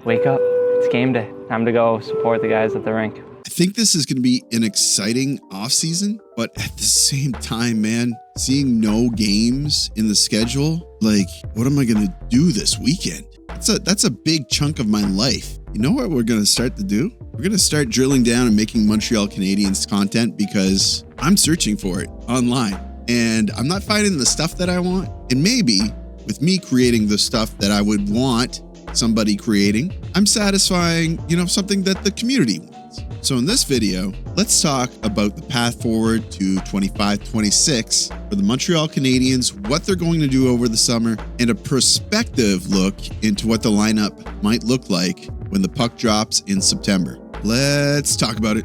wake up. It's game day. Time to go support the guys at the rink. I think this is going to be an exciting offseason, but at the same time, man, seeing no games in the schedule, like, what am I going to do this weekend? That's a big chunk of my life. You know what we're going to start to do? We're going to start drilling down and making Montreal Canadiens content because I'm searching for it online and I'm not finding the stuff that I want. And maybe with me creating the stuff that I would want somebody creating, I'm satisfying, something that the community wants. So in this video, let's talk about the path forward to 25-26 for the Montreal Canadiens, what they're going to do over the summer, and a prospective look into what the lineup might look like when the puck drops in September. Let's talk about it.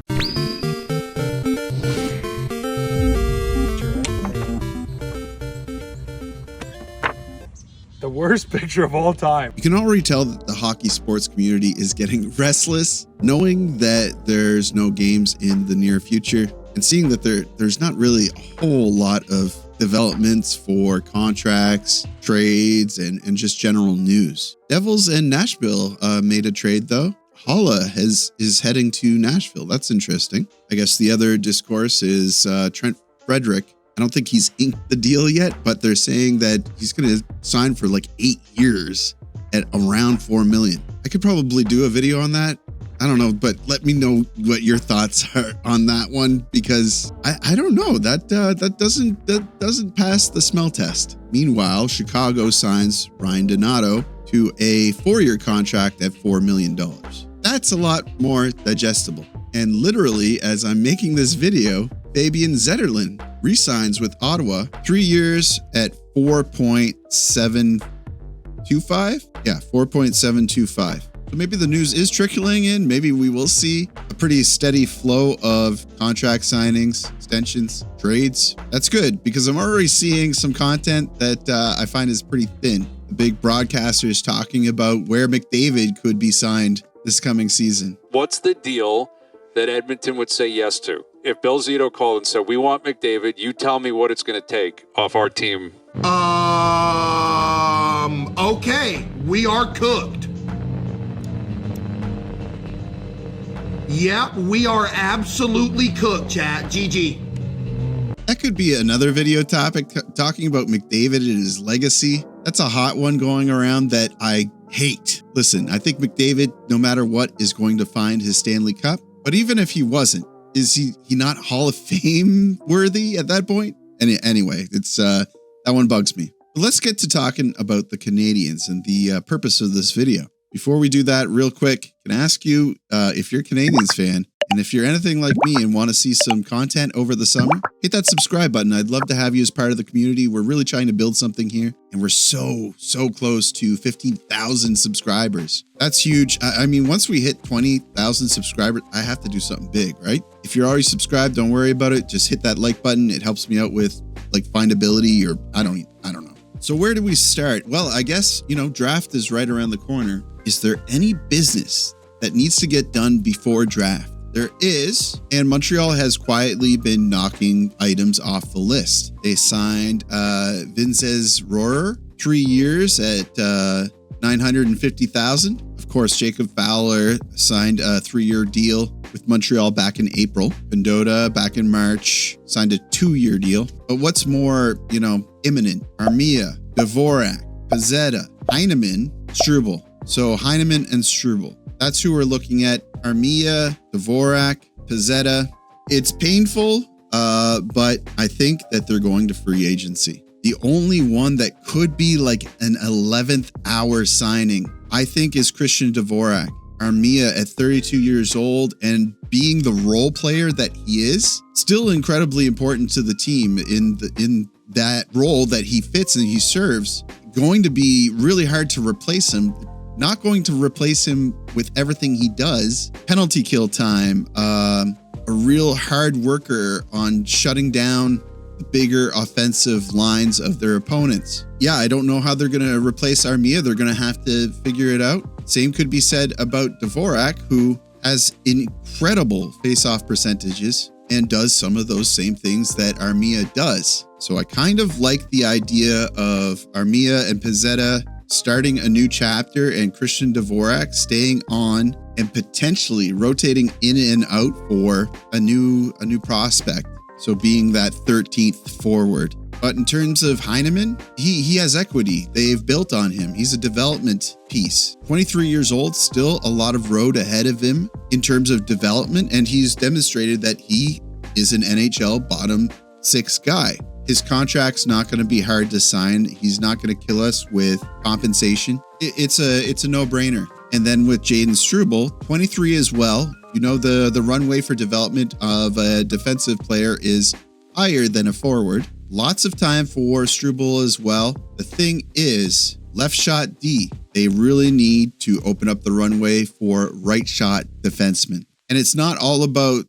The worst picture of all time. You can already tell that the hockey sports community is getting restless, knowing that there's no games in the near future and seeing that there's not really a whole lot of developments for contracts, trades, and just general news. Devils and Nashville made a trade though. Holla is heading to Nashville. That's interesting. I guess the other discourse is Trent Frederick. I don't think he's inked the deal yet, but they're saying that he's going to sign for like 8 years at around $4 million. I could probably do a video on that. I don't know, but let me know what your thoughts are on that one because I don't know. That doesn't pass the smell test. Meanwhile, Chicago signs Ryan Donato to a 4-year contract at $4 million. That's a lot more digestible. And literally, as I'm making this video, Fabian Zetterlund re-signs with Ottawa, 3 years at 4.725. Yeah, 4.725. So maybe the news is trickling in. Maybe we will see a pretty steady flow of contract signings, extensions, trades. That's good because I'm already seeing some content that I find is pretty thin. The big broadcasters talking about where McDavid could be signed this coming season. What's the deal that Edmonton would say yes to? If Bill Zito called and said, we want McDavid, you tell me what it's going to take off our team. Okay, we are cooked. Yeah, we are absolutely cooked, chat. GG. That could be another video topic, talking about McDavid and his legacy. That's a hot one going around that I hate. Listen, I think McDavid, no matter what, is going to find his Stanley Cup. But even if he wasn't, is he not Hall of Fame worthy at that point? Anyway, it's that one bugs me. But let's get to talking about the Canadiens and the purpose of this video. Before we do that, real quick, can I ask you if you're a Canadiens fan and if you're anything like me and want to see some content over the summer, hit that subscribe button. I'd love to have you as part of the community. We're really trying to build something here, and we're so close to 15,000 subscribers. That's huge. I mean, once we hit 20,000 subscribers, I have to do something big, right? If you're already subscribed, don't worry about it. Just hit that like button. It helps me out with like findability, or I don't know. So where do we start? Well, I guess, draft is right around the corner. Is there any business that needs to get done before draft? There is, and Montreal has quietly been knocking items off the list. They signed Vinces Rohrer, 3 years at $950,000. Of course, Jacob Fowler signed a 3-year deal with Montreal back in April. Bendota back in March signed a 2-year deal. But what's more, imminent? Armia, Dvorak, Pezzetta, Heineman, Struble. So Heineman and Struble. That's who we're looking at. Armia, Dvorak, Pezzetta. It's painful, but I think that they're going to free agency. The only one that could be like an 11th hour signing, I think, is Christian Dvorak. Armia at 32 years old and being the role player that he is, still incredibly important to the team in that role that he fits and he serves. Going to be really hard to replace him. Not going to replace him with everything he does. Penalty kill time, a real hard worker on shutting down the bigger offensive lines of their opponents. Yeah, I don't know how they're going to replace Armia. They're going to have to figure it out. Same could be said about Dvorak, who has incredible face-off percentages and does some of those same things that Armia does. So I kind of like the idea of Armia and Pezzetta starting a new chapter and Christian Dvorak staying on and potentially rotating in and out for a new prospect. So being that 13th forward. But in terms of Heineman, he has equity. They've built on him. He's a development piece. 23 years old, still a lot of road ahead of him in terms of development. And he's demonstrated that he is an NHL bottom 6 guy. His contract's not going to be hard to sign. He's not going to kill us with compensation. It's a no-brainer. And then with Jaden Struble, 23 as well. You know, the runway for development of a defensive player is higher than a forward. Lots of time for Struble as well. The thing is, left shot D. They really need to open up the runway for right shot defensemen. And it's not all about,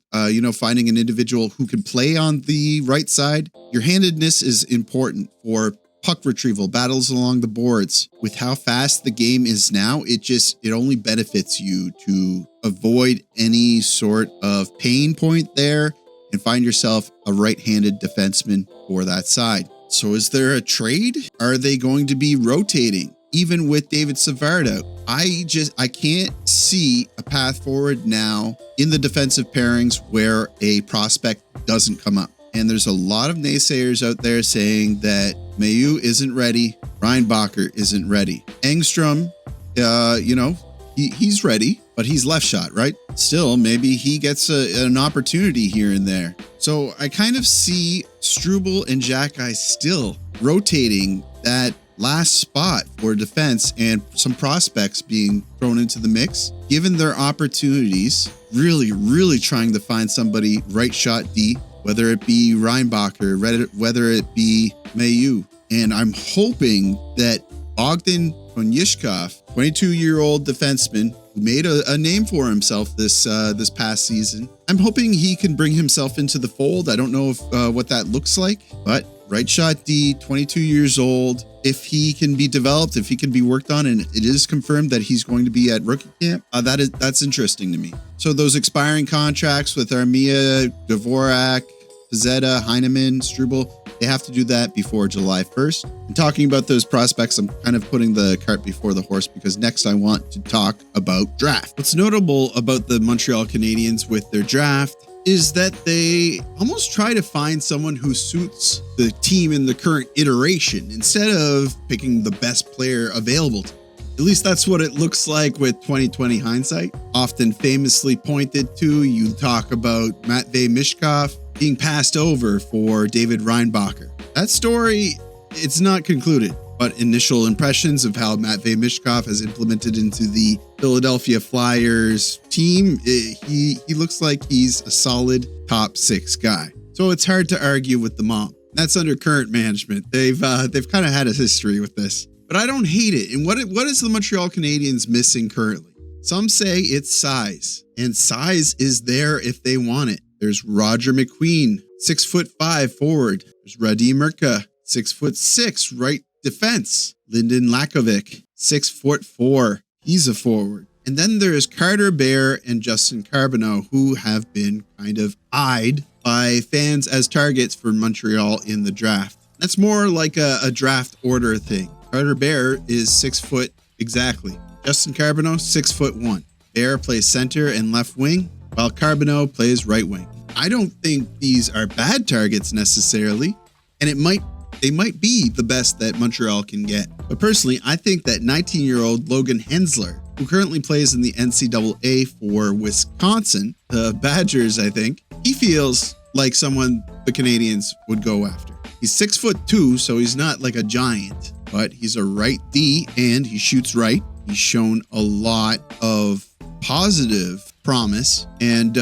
finding an individual who can play on the right side. Your handedness is important for puck retrieval, battles along the boards. With how fast the game is now, it only benefits you to avoid any sort of pain point there and find yourself a right-handed defenseman for that side. So is there a trade? Are they going to be rotating? Even with David Savard out, I can't see a path forward now in the defensive pairings where a prospect doesn't come up. And there's a lot of naysayers out there saying that Mailloux isn't ready, Reinbacher isn't ready. Engstrom, he's ready, but he's left shot, right? Still, maybe he gets an opportunity here and there. So I kind of see Struble and Xhekaj still rotating that last spot for defense and some prospects being thrown into the mix. Given their opportunities, really trying to find somebody right shot D, whether it be Reinbacher, whether it be Mailloux. And I'm hoping that Bogdan Konishkov, 22-year-old defenseman who made a name for himself this past season, I'm hoping he can bring himself into the fold. I don't know what that looks like, but right shot D, 22 years old. If he can be developed, if he can be worked on, and it is confirmed that he's going to be at rookie camp, that's interesting to me. So those expiring contracts with Armia, Dvorak, Pezzetta, Heineman, Struble, they have to do that before July 1st. And talking about those prospects, I'm kind of putting the cart before the horse because next I want to talk about draft. What's notable about the Montreal Canadiens with their draft is that they almost try to find someone who suits the team in the current iteration instead of picking the best player available to them. At least that's what it looks like with 2020 hindsight. Often famously pointed to, you talk about Matvei Michkov being passed over for David Reinbacher. That story, it's not concluded, but initial impressions of how Matvei Michkov has implemented into the Philadelphia Flyers team, he looks like he's a solid top 6 guy. So it's hard to argue with the mom. That's under current management. They've kind of had a history with this. But I don't hate it. And what is the Montreal Canadiens missing currently? Some say it's size. And size is there if they want it. There's Roger McQueen, 6'5" forward. There's Radim Murka, 6'6" right defense. Lyndon Lakovic, 6'4". He's a forward. And then there's Carter Bear and Justin Carbonneau, who have been kind of eyed by fans as targets for Montreal in the draft. That's more like a draft order thing. Carter Bear is 6 foot exactly. Justin Carbonneau, 6'1". Bear plays center and left wing, while Carbonneau plays right wing. I don't think these are bad targets necessarily, and they might be the best that Montreal can get. But personally, I think that 19-year-old Logan Hensler, who currently plays in the NCAA for Wisconsin, the Badgers, I think, he feels like someone the Canadiens would go after. He's 6'2", so he's not like a giant, but he's a right D and he shoots right. He's shown a lot of positive promise. And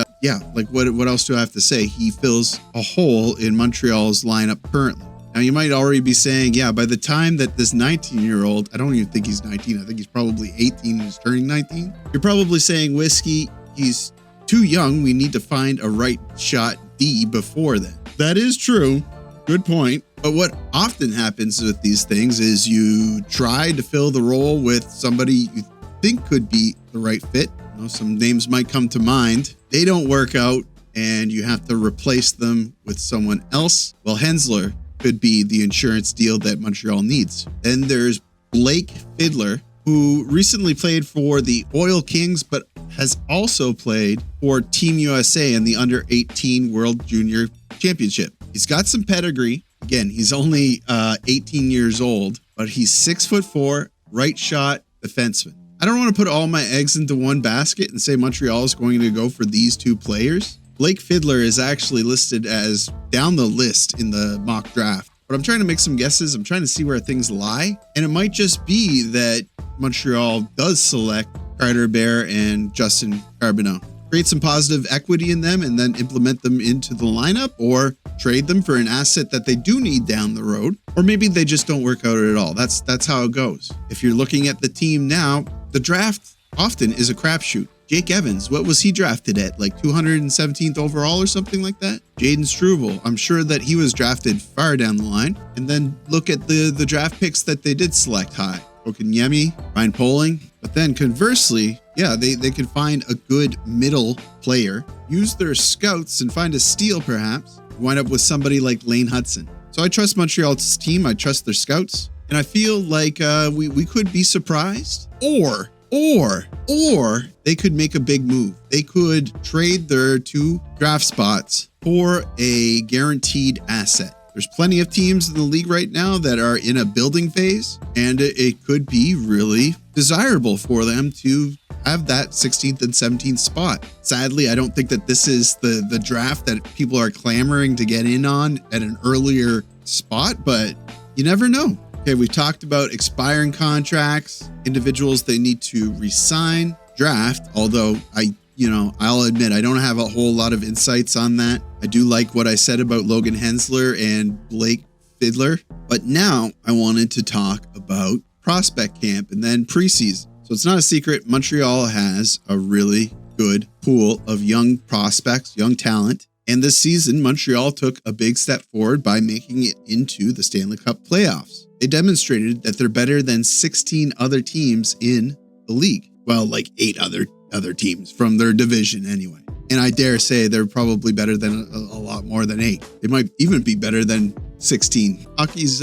what else do I have to say? He fills a hole in Montreal's lineup currently. Now, you might already be saying, by the time that this 19-year-old, I don't even think he's 19. I think he's probably 18 and he's turning 19. You're probably saying, Whiskey, he's too young. We need to find a right shot D before then. That is true. Good point. But what often happens with these things is you try to fill the role with somebody you think could be the right fit. Some names might come to mind. They don't work out and you have to replace them with someone else. Well, Hensler could be the insurance deal that Montreal needs. Then there's Blake Fiddler, who recently played for the Oil Kings, but has also played for Team USA in the Under-18 World Junior Championship. He's got some pedigree. Again, he's only 18 years old, but he's 6'4", right shot defenseman. I don't want to put all my eggs into one basket and say Montreal is going to go for these two players. Blake Fiddler is actually listed as down the list in the mock draft, but I'm trying to make some guesses. I'm trying to see where things lie, and it might just be that Montreal does select Carter Bear and Justin Carbonneau. Create some positive equity in them and then implement them into the lineup, or trade them for an asset that they do need down the road, or maybe they just don't work out at all. That's how it goes. If you're looking at the team now, the draft often is a crapshoot. Jake Evans, what was he drafted at? Like 217th overall or something like that? Jaden Struble, I'm sure that he was drafted far down the line. And then look at the draft picks that they did select high. Okanyemi, Ryan Poling. But then conversely, yeah, they could find a good middle player, use their scouts and find a steal perhaps, wind up with somebody like Lane Hudson. So I trust Montreal's team, I trust their scouts, and I feel like we could be surprised, or they could make a big move. They could trade their 2 draft spots for a guaranteed asset. There's plenty of teams in the league right now that are in a building phase, and it could be really desirable for them to have that 16th and 17th spot. Sadly, I don't think that this is the draft that people are clamoring to get in on at an earlier spot, but you never know. Okay, we've talked about expiring contracts, individuals they need to resign, draft, although I'll admit I don't have a whole lot of insights on that. I do like what I said about Logan Hensler and Blake Fiddler, but now I wanted to talk about prospect camp and then preseason. So it's not a secret, Montreal has a really good pool of young prospects, young talent. And this season, Montreal took a big step forward by making it into the Stanley Cup playoffs. They demonstrated that they're better than 16 other teams in the league. Well, like 8 other teams from their division anyway. And I dare say they're probably better than a lot more than 8. They might even be better than 16. Hockey's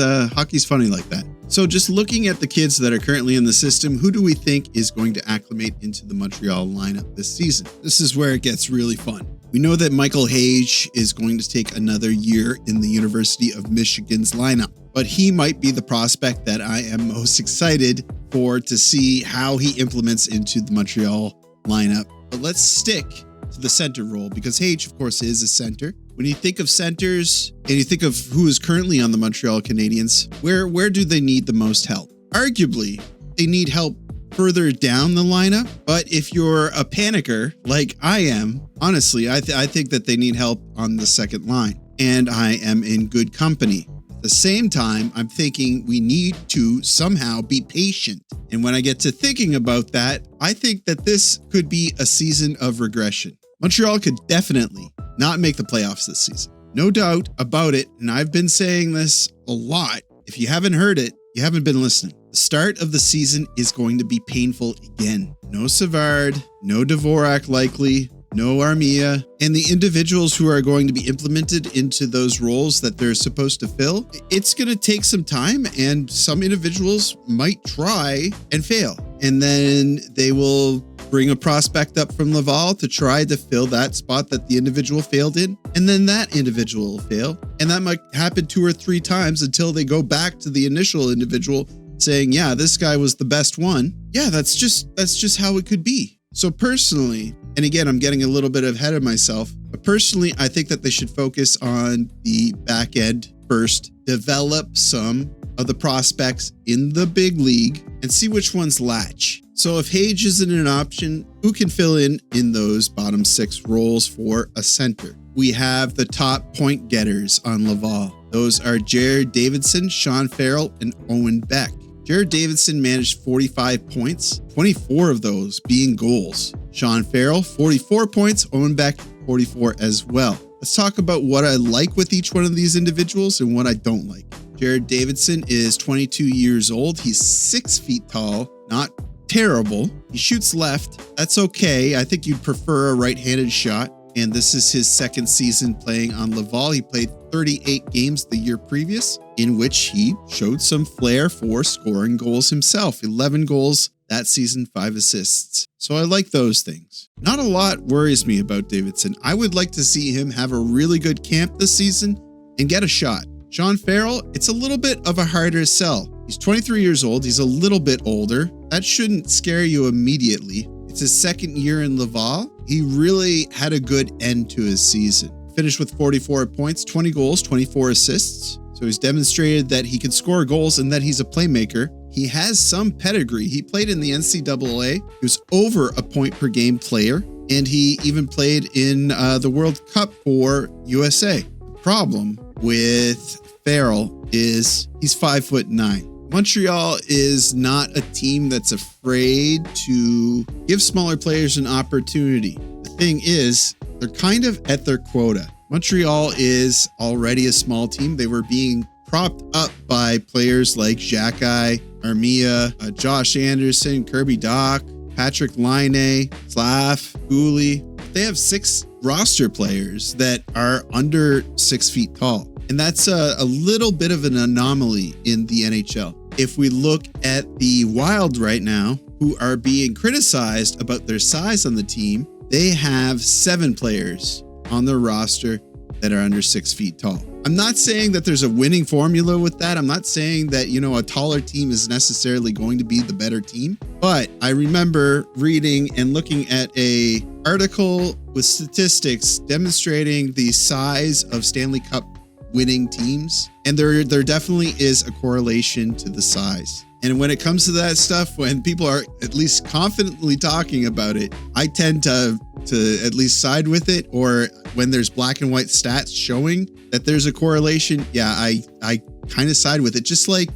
funny like that. So just looking at the kids that are currently in the system, who do we think is going to acclimate into the Montreal lineup this season? This is where it gets really fun. We know that Michael Hage is going to take another year in the University of Michigan's lineup, but he might be the prospect that I am most excited for to see how he implements into the Montreal lineup. But let's stick to the center role because Hage, of course, is a center. When you think of centers and you think of who is currently on the Montreal Canadiens, where do they need the most help? Arguably, they need help further down the lineup. But if you're a panicker like I am, honestly, I think that they need help on the second line. And I am in good company. At the same time, I'm thinking we need to somehow be patient. And when I get to thinking about that, I think that this could be a season of regression. Montreal could definitely not make the playoffs this season. No doubt about it. And I've been saying this a lot. If you haven't heard it, you haven't been listening. The start of the season is going to be painful again. No Savard, no Dvorak likely, no Armia, and the individuals who are going to be implemented into those roles that they're supposed to fill, it's going to take some time, and some individuals might try and fail. And then they will bring a prospect up from Laval to try to fill that spot that the individual failed in, and then that individual will fail. And that might happen 2 or 3 times until they go back to the initial individual saying, yeah, this guy was the best one. Yeah, that's just how it could be. So personally, and again, I'm getting a little bit ahead of myself, but personally, I think that they should focus on the back end first, develop some of the prospects in the big league and see which ones latch. So if Hage isn't an option, who can fill in those bottom 6 roles for a center? We have the top point getters on Laval. Those are Jared Davidson, Sean Farrell, and Owen Beck. Jared Davidson managed 45 points, 24 of those being goals. Sean Farrell, 44 points, Owen Beck, 44 as well. Let's talk about what I like with each one of these individuals and what I don't like. Jared Davidson is 22 years old. He's 6 feet tall, not terrible. He shoots left. That's okay. I think you'd prefer a right-handed shot. and this is his second season playing on Laval. He played 38 games the year previous, in which he showed some flair for scoring goals himself. 11 goals that season, 5 assists. So I like those things. Not a lot worries me about Davidson. I would like to see him have a really good camp this season and get a shot. Sean Farrell, it's a little bit of a harder sell. He's 23 years old. He's a little bit older. That shouldn't scare you immediately. It's his second year in Laval. He really had a good end to his season. Finished with 44 points, 20 goals, 24 assists. So he's demonstrated that he can score goals and that he's a playmaker. He has some pedigree. He played in the NCAA. He was over a point per game player, and he even played in the World Cup for USA. The problem with Farrell is he's 5'9". Montreal is not a team that's afraid to give smaller players an opportunity. The thing is, they're kind of at their quota. Montreal is already a small team. They were being propped up by players like Xhekaj, Armia, Josh Anderson, Kirby Dach, Patrick Laine, Slav, Goalie. They have 6 roster players that are under 6 feet tall. And that's a little bit of an anomaly in the NHL. If we look at the Wild right now, who are being criticized about their size on the team, they have 7 players on their roster that are under 6 feet tall. I'm not saying that there's a winning formula with that. I'm not saying that, a taller team is necessarily going to be the better team. But I remember reading and looking at a article with statistics demonstrating the size of Stanley Cup winning teams. And there definitely is a correlation to the size. And when it comes to that stuff, when people are at least confidently talking about it, I tend to at least side with it. Or when there's black and white stats showing that there's a correlation, yeah, I kind of side with it. Just like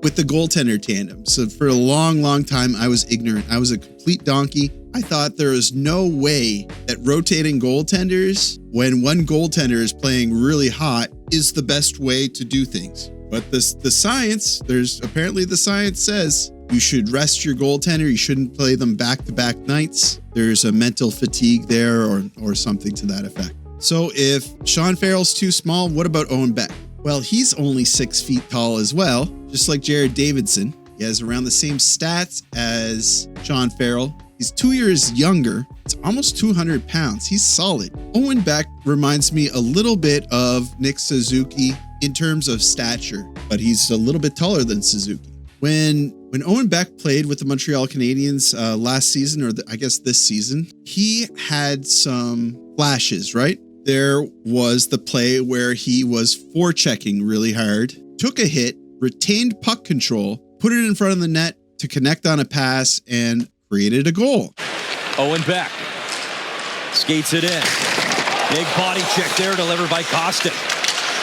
with the goaltender tandem. So for a long, long time, I was ignorant. I was a complete donkey. I thought there was no way that rotating goaltenders, when one goaltender is playing really hot, is the best way to do things. But the science says you should rest your goaltender. You shouldn't play them back-to-back nights. There's a mental fatigue there or something to that effect. So if Sean Farrell's too small, what about Owen Beck? Well, he's only 6 feet tall as well, just like Jared Davidson. He has around the same stats as Sean Farrell. He's 2 years younger. It's almost 200 pounds. He's solid. Owen Beck reminds me a little bit of Nick Suzuki in terms of stature, but he's a little bit taller than Suzuki. When Owen Beck played with the Montreal Canadiens last season, or I guess this season, he had some flashes, right? There was the play where he was forechecking really hard, took a hit, retained puck control, put it in front of the net to connect on a pass, and created a goal. Owen Beck skates it in. Big body check there, delivered by Kostin.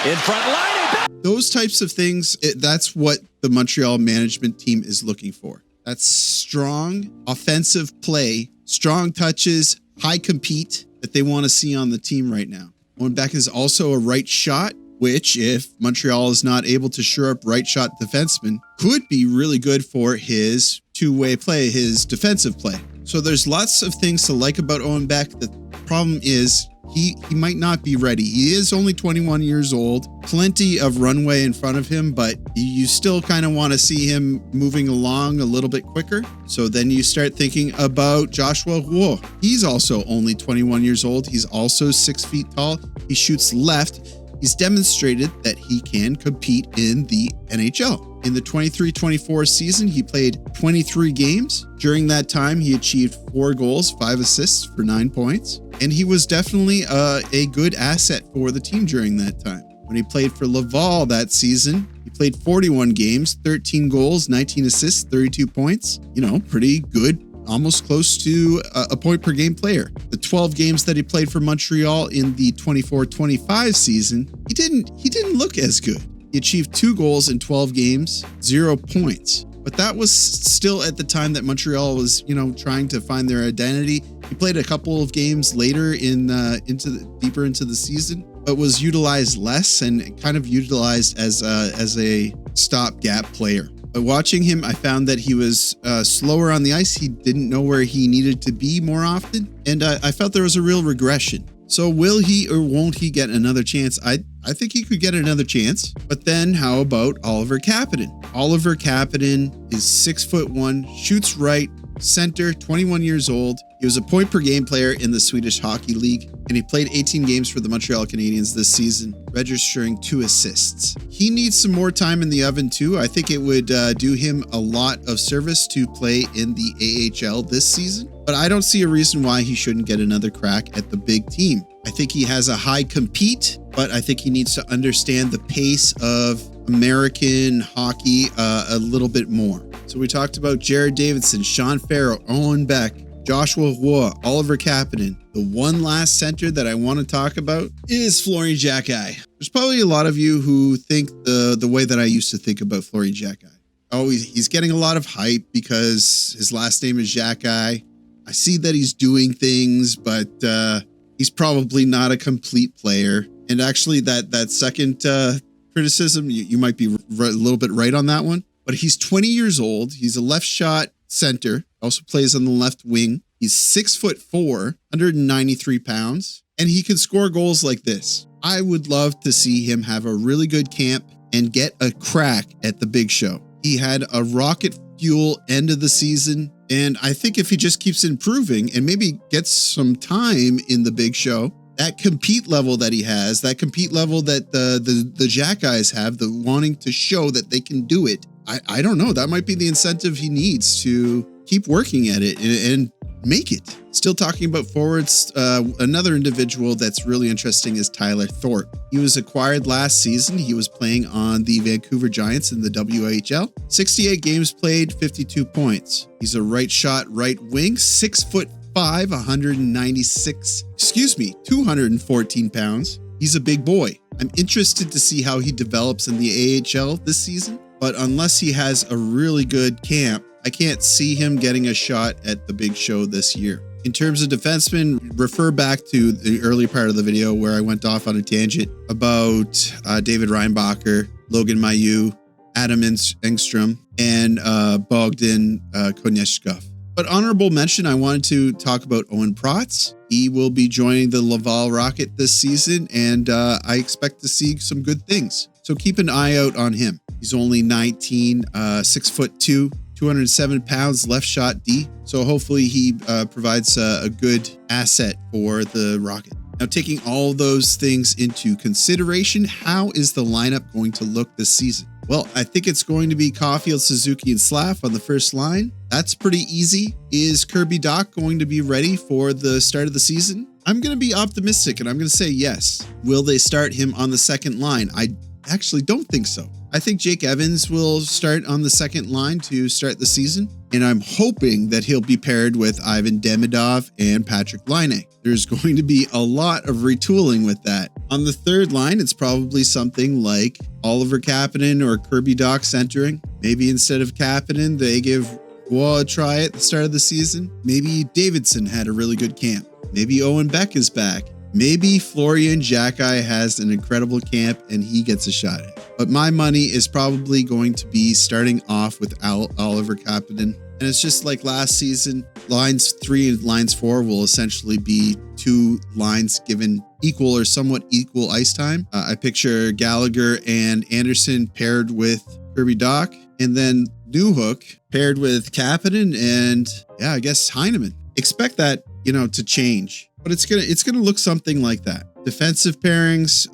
In front line. Those types of things, that's what the Montreal management team is looking for. That's strong offensive play, strong touches, high compete that they want to see on the team right now. Owen Beck is also a right shot, which, if Montreal is not able to shore up right shot defensemen, could be really good for his two-way play, his defensive play. So there's lots of things to like about Owen Beck. The problem is he might not be ready. He is only 21 years old, plenty of runway in front of him, but you still kind of want to see him moving along a little bit quicker. So then you start thinking about Joshua Roy. He's also only 21 years old. He's also 6 feet tall. He shoots left. He's demonstrated that he can compete in the NHL. In the 23-24 season, he played 23 games. During that time, he achieved 4 goals, 5 assists for 9 points. And he was definitely a good asset for the team during that time. When he played for Laval that season, he played 41 games, 13 goals, 19 assists, 32 points. Pretty good. Almost close to a point per game player. The 12 games that he played for Montreal in the 24-25 season, he didn't look as good. He achieved 2 goals in 12 games, 0 points. But that was still at the time that Montreal was, trying to find their identity. He played a couple of games later deeper into the season, but was utilized less and kind of utilized as a stopgap player. But watching him, I found that he was slower on the ice. He didn't know where he needed to be more often. And I felt there was a real regression. So will he or won't he get another chance? I think he could get another chance. But then how about Oliver Kapanen? Oliver Kapanen is 6'1", shoots right, center, 21 years old. He was a point per game player in the Swedish Hockey League, and he played 18 games for the Montreal Canadiens this season, registering 2 assists. He needs some more time in the oven too. I think it would do him a lot of service to play in the AHL this season, but I don't see a reason why he shouldn't get another crack at the big team. I think he has a high compete, but I think he needs to understand the pace of American hockey a little bit more. So we talked about Jared Davidson, Sean Farrell, Owen Beck, Joshua Roy, Oliver Kapanen. The one last center that I want to talk about is Florian Xhekaj. There's probably a lot of you who think the way that I used to think about Florian Xhekaj. Oh, he's getting a lot of hype because his last name is Xhekaj. I see that he's doing things, but he's probably not a complete player. And actually, that second criticism, you might be a little bit right on that one. But he's 20 years old. He's a left shot center. Also plays on the left wing. He's 6'4", 193 pounds, and he can score goals like this. I would love to see him have a really good camp and get a crack at the big show. He had a rocket fuel end of the season, and I think if he just keeps improving and maybe gets some time in the big show, that compete level that he has, that compete level that the Jack guys have, the wanting to show that they can do it, I don't know. That might be the incentive he needs to keep working at it and make it. Still talking about forwards, another individual that's really interesting is Tyler Thorp. He was acquired last season. He was playing on the Vancouver Giants in the WHL. 68 games played, 52 points. He's a right shot, right wing, 6'5", 214 pounds. He's a big boy. I'm interested to see how he develops in the AHL this season, but unless he has a really good camp, I can't see him getting a shot at the big show this year. In terms of defensemen, refer back to the early part of the video where I went off on a tangent about David Reinbacher, Logan Mailloux, Adam Engstrom, and Bogdan Konechkov. But honorable mention, I wanted to talk about Owen Protz. He will be joining the Laval Rocket this season, and I expect to see some good things. So keep an eye out on him. He's only 19, 6'2", 207 pounds, left shot D. So hopefully he provides a good asset for the Rocket. Now, taking all those things into consideration, how is the lineup going to look this season? Well, I think it's going to be Caulfield, Suzuki, and Slav on the first line. That's pretty easy. Is Kirby Dach going to be ready for the start of the season? I'm going to be optimistic and I'm going to say yes. Will they start him on the second line? I actually don't think so. I think Jake Evans will start on the second line to start the season, and I'm hoping that he'll be paired with Ivan Demidov and Patrick Laine. There's going to be a lot of retooling with that. On the third line, it's probably something like Oliver Kapanen or Kirby Dach centering. Maybe instead of Kapanen, they give Roy a try at the start of the season. Maybe Davidson had a really good camp. Maybe Owen Beck is back. Maybe Florian Xhekaj has an incredible camp and he gets a shot at it. But my money is probably going to be starting off with Oliver Kapanen. And it's just like last season, lines 3 and lines 4 will essentially be 2 lines given equal or somewhat equal ice time. I picture Gallagher and Anderson paired with Kirby Dach, and then Newhook paired with Kapanen and I guess Heineman. Expect that, to change. But it's gonna look something like that. Defensive pairings,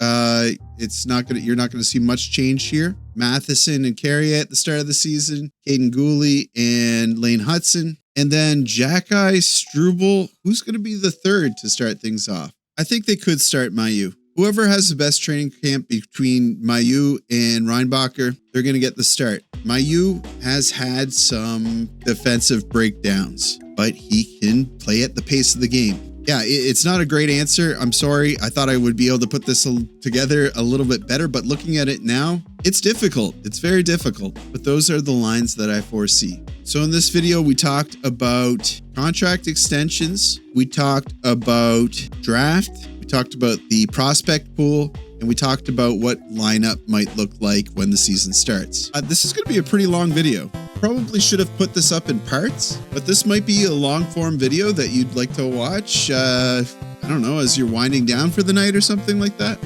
you're not gonna see much change here. Matheson and Carey at the start of the season, Caden Goalie and Lane Hudson, and then Xhekaj, Struble. Who's gonna be the third to start things off? I think they could start Mailloux. Whoever has the best training camp between Mailloux and Reinbacher, they're gonna get the start. Mailloux has had some defensive breakdowns, but he can play at the pace of the game. Yeah, it's not a great answer. I'm sorry. I thought I would be able to put this together a little bit better, but looking at it now, it's difficult. It's very difficult, but those are the lines that I foresee. So in this video, we talked about contract extensions. We talked about draft. We talked about the prospect pool, and and we talked about what lineup might look like when the season starts. This is going to be a pretty long video. Probably should have put this up in parts, but this might be a long form video that you'd like to watch, I don't know, as you're winding down for the night or something like that.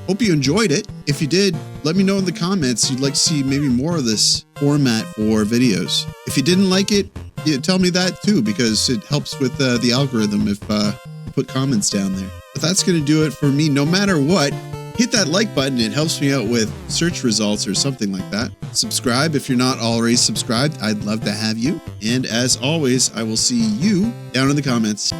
Hope you enjoyed it. If you did, let me know in the comments you'd like to see maybe more of this format for videos. If you didn't like it, tell me that too, because it helps with the algorithm if you put comments down there. But that's going to do it for me. No matter what, hit that like button. It helps me out with search results or something like that. Subscribe if you're not already subscribed. I'd love to have you. And as always, I will see you down in the comments.